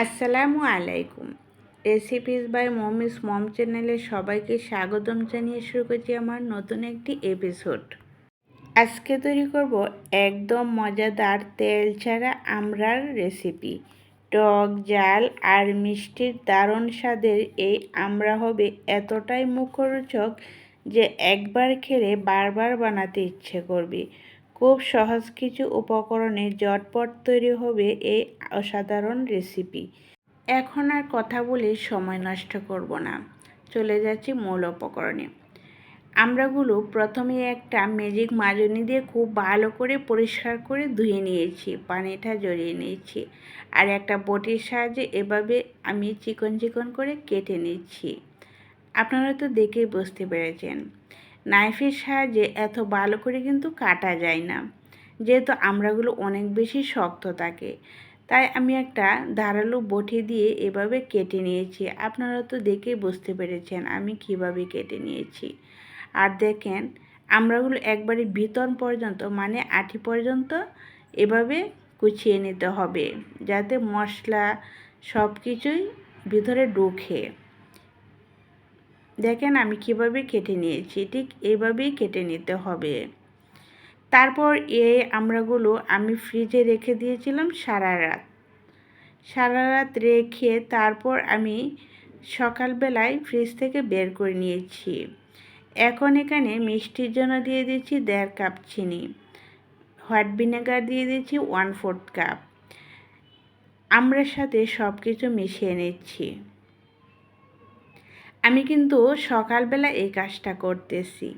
আসসালামু আলাইকুম। Recipes by মমিস মম চ্যানেলে সবাইকে স্বাগতম জানিয়ে শুরু করছি আমার নতুন একটি এপিসোড। আজকে তৈরি করব একদম মজাদার তেল ছাড়া আমড়ার রেসিপি। টক ঝাল আর মিষ্টির দারুণ স্বাদের এই আমড়া হবে এতটাই মুখরোচক যে একবার খেলে বারবার বানাতে ইচ্ছে করবে। খুব সহজ কিছু উপকরণে ঝটপট তৈরি হবে এই অসাধারণ রেসিপি। এখন আর কথা বলে সময় নষ্ট করব না, চলে যাচ্ছি মূল উপকরণে। আমড়াগুলো প্রথমে একটা ম্যাজিক মাজনি দিয়ে খুব ভালো করে পরিষ্কার করে ধুয়ে নিয়েছি, পানিটা জড়িয়ে নিয়েছি। আর একটা বটির সাহায্যে এভাবে আমি চিকন চিকন করে কেটে নিচ্ছি। আপনারা তো দেখেই বুঝতে পেরেছেন, নাইফের সাহায্যে এত ভালো করে কিন্তু কাটা যায় না, যেহেতু আমড়াগুলো অনেক বেশি শক্ত থাকে। তাই আমি একটা ধারালো বটি দিয়ে এভাবে কেটে নিয়েছি। আপনারা তো দেখেই বুঝতে পেরেছেন আমি কিভাবে কেটে নিয়েছি। আর দেখেন, আমড়াগুলো একবারে ভিতর পর্যন্ত মানে আঁটি পর্যন্ত এভাবে কুচিয়ে নিতে হবে, যাতে মশলা সব কিছুই ভিতরে ঢোকে। দেখেন আমি কিভাবে কেটে নিয়েছি, ঠিক এইভাবেই কেটে নিতে হবে। তারপর এই আমড়াগুলো আমি ফ্রিজে রেখে দিয়েছিলাম সারা রাত রেখে তারপর আমি সকালবেলায় ফ্রিজ থেকে বের করে নিয়েছি। এখন এখানে মিষ্টির জন্য দিয়ে দিচ্ছি 1.5 কাপ চিনি, হোয়াইট ভিনেগার দিয়ে দিচ্ছি 1/4 কাপ। আমড়ার সাথে সব কিছু মিশিয়ে নিচ্ছি। আমি কিন্তু সকালবেলা এই কাজটা করতেছি।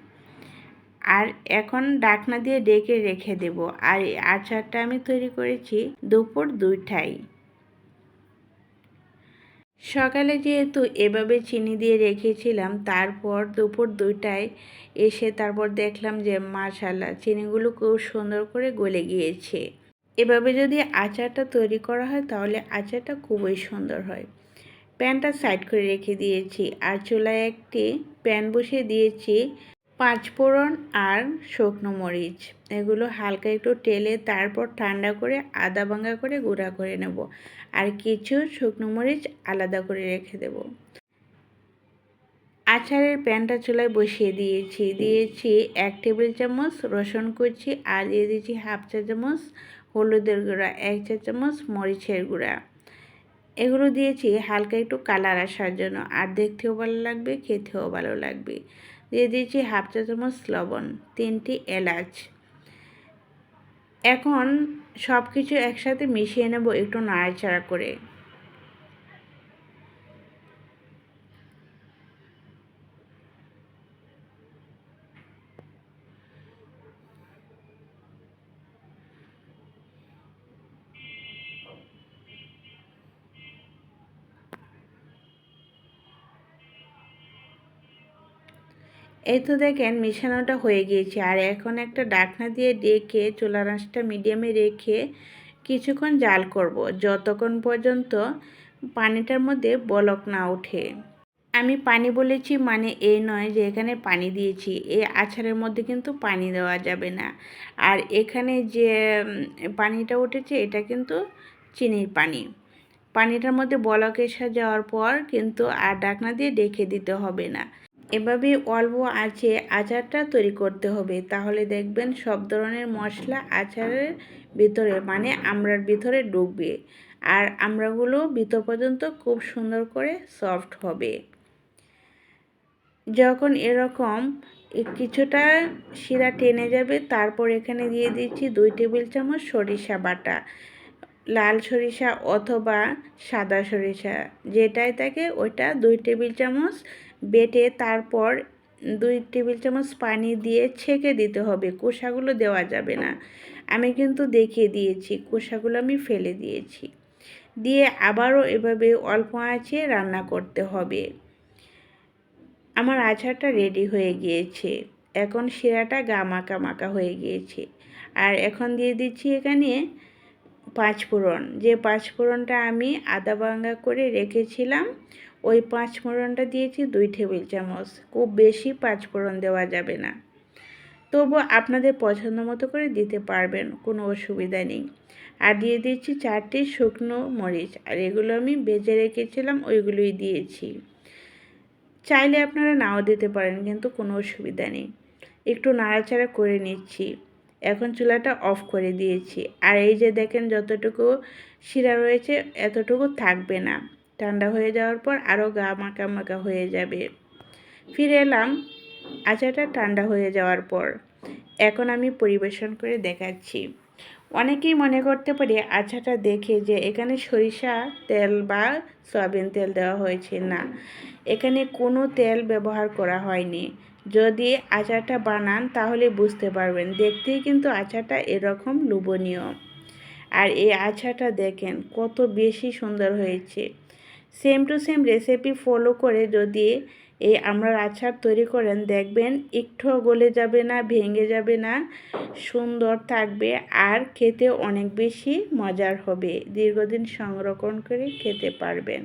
আর এখন ঢাকনা দিয়ে ঢেকে রেখে দেব। আর এই আচারটা আমি তৈরি করেছি দুপুর 2টায়। সকালে যেহেতু এভাবে চিনি দিয়ে রেখেছিলাম, তারপর দুপুর 2টায় এসে তারপর দেখলাম যে মাশাআল্লাহ চিনিগুলো খুব সুন্দর করে গলে গিয়েছে। এভাবে যদি আচারটা তৈরি করা হয় তাহলে আচারটা খুবই সুন্দর হয়। প্যানটা সাইড করে রেখে দিয়েছি আর চুলায় একটি প্যান বসিয়ে দিয়েছি। 5 ফোড়ন আর শুকনো মরিচ এগুলো হালকা একটু টেলে তারপর ঠান্ডা করে আদা ভাঙা করে গুঁড়া করে নেব। আর কিছু শুকনো মরিচ আলাদা করে রেখে দেব। আচারের প্যানটা চুলায় বসিয়ে দিয়েছি 1 টেবিল চামচ রসুন কুচি আর দিয়ে দিয়েছি 1/2 চা চামচ হলুদের গুঁড়া, 1 চা চামচ মরিচের গুঁড়া। এগুলো দিয়েছি হালকা একটু কালার আসার জন্য, আর দেখতেও ভালো লাগবে, খেতেও ভালো লাগবে। দিয়ে দিয়েছি 1/2 চা চামচ লবণ, 3টি এলাচ। এখন সব কিছু একসাথে মিশিয়ে নেব একটু নাড়াচাড়া করে। এই তো দেখেন মিশানোটা হয়ে গিয়েছে। আর এখন একটা ঢাকনা দিয়ে ডেকে চুলার আঁচটা মিডিয়ামে রেখে কিছুক্ষণ জাল করব, যতক্ষণ পর্যন্ত পানিটার মধ্যে বলক না ওঠে। আমি পানি বলেছি মানে এই নয় যে এখানে পানি দিয়েছি, এই আচারের মধ্যে কিন্তু পানি দেওয়া যাবে না। আর এখানে যে পানিটা উঠেছে এটা কিন্তু চিনির পানি। পানিটার মধ্যে বলক এসে যাওয়ার পর কিন্তু আর ঢাকনা দিয়ে ঢেকে দিতে হবে না। এভাবে অল্প আঁচে আচারটা তৈরি করতে হবে, তাহলে দেখবেন সব ধরনের মশলা আচারের ভিতরে মানে আমড়ার ভিতরে ঢুকবে আর আমড়াগুলো ভিতর পর্যন্ত খুব সুন্দর করে সফট হবে। যখন এরকম কিছুটা শিরা টেনে যাবে তারপর এখানে দিয়ে দিচ্ছি 2 টেবিল চামচ সরিষা বাটা, লাল সরিষা অথবা সাদা সরিষা যেটাই থাকে ওইটা 2 টেবিল চামচ বেটে তারপর 2 টেবিল চামচ পানি দিয়ে ছেঁকে দিতে হবে। কোষাগুলো দেওয়া যাবে না। আমি কিন্তু দেখিয়ে দিয়েছি, কোষাগুলো আমি ফেলে দিয়েছি। দিয়ে আবারও এভাবে অল্প আঁচে রান্না করতে হবে। আমার আচারটা রেডি হয়ে গিয়েছে। এখন শিরাটা মাখা মাখা হয়ে গিয়েছে। আর এখন দিয়ে দিচ্ছি এখানে 5 ফোড়ন, যে 5 ফোড়নটা আমি আদা ভাঙা করে রেখেছিলাম ওই 5 ফোড়নটা দিয়েছি 2 টেবিল চামচ। খুব বেশি 5 ফোড়ন দেওয়া যাবে না, তবু আপনাদের পছন্দ মতো করে দিতে পারবেন, কোনো অসুবিধা নেই। আর দিয়ে দিয়েছি 4টি শুকনো মরিচ, আর এগুলো আমি ভেজে রেখেছিলাম, ওইগুলোই দিয়েছি। চাইলে আপনারা নাও দিতে পারেন, কিন্তু কোনো অসুবিধা নেই। একটু নাড়াচাড়া করে নিচ্ছি। এখন চুলাটা অফ করে দিয়েছি। আর এই যে দেখেন যতটুকু শিরা রয়েছে এতটুকু থাকবে না, ঠান্ডা হয়ে যাওয়ার পর আরও গা মাখা মাখা হয়ে যাবে। ফিরে এলাম আচারটা ঠান্ডা হয়ে যাওয়ার পর। এখন আমি পরিবেশন করে দেখাচ্ছি। অনেকেই মনে করতে পারে আচারটা দেখে যে এখানে সরিষা তেল বা সয়াবিন তেল দেওয়া হয়েছে। না, এখানে কোনো তেল ব্যবহার করা হয়নি। যদি আচারটা বানান তাহলে বুঝতে পারবেন, দেখতেই কিন্তু আচারটা এরকম লোভনীয়। আর এই আচারটা দেখেন কত বেশি সুন্দর হয়েছে। Same to same recipe follow করে যদি এই আমড়ার আচার তৈরি করেন, দেখবেন একটুও গলে যাবে না, ভেঙে যাবে না, সুন্দর থাকবে আর খেতে অনেক বেশি মজার হবে। দীর্ঘদিন সংরক্ষণ করে খেতে পারবেন।